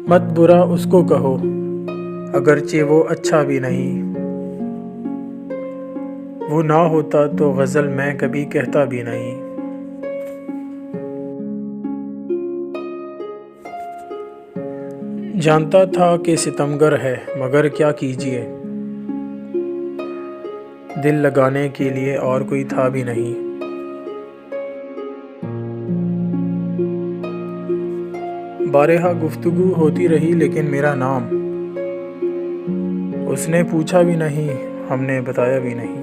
مت برا اس کو کہو اگرچہ وہ اچھا بھی نہیں، وہ نہ ہوتا تو غزل میں کبھی کہتا بھی نہیں۔ جانتا تھا کہ ستمگر ہے مگر کیا کیجیے، دل لگانے کے لیے اور کوئی تھا بھی نہیں۔ بارہا گفتگو ہوتی رہی لیکن میرا نام اس نے پوچھا بھی نہیں، ہم نے بتایا بھی نہیں۔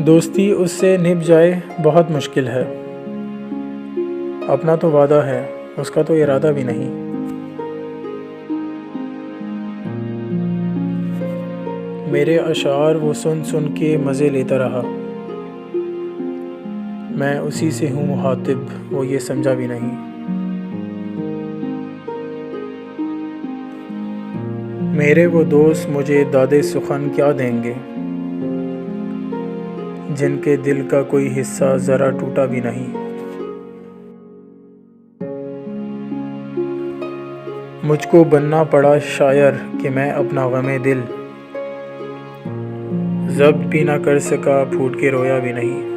دوستی اس سے نبھ جائے بہت مشکل ہے، اپنا تو وعدہ ہے اس کا تو ارادہ بھی نہیں۔ میرے اشعار وہ سن سن کے مزے لیتا رہا، میں اسی سے ہوں مخاطب وہ یہ سمجھا بھی نہیں۔ میرے وہ دوست مجھے داد سخن کیا دیں گے، جن کے دل کا کوئی حصہ ذرا ٹوٹا بھی نہیں۔ مجھ کو بننا پڑا شاعر کہ میں اپنا غم دل ضبط بھی نہ کر سکا، پھوٹ کے رویا بھی نہیں۔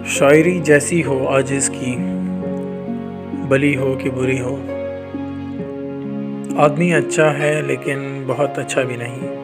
شاعری جیسی ہو عاجز کی، بھلی ہو کہ بری ہو، آدمی اچھا ہے لیکن بہت اچھا بھی نہیں۔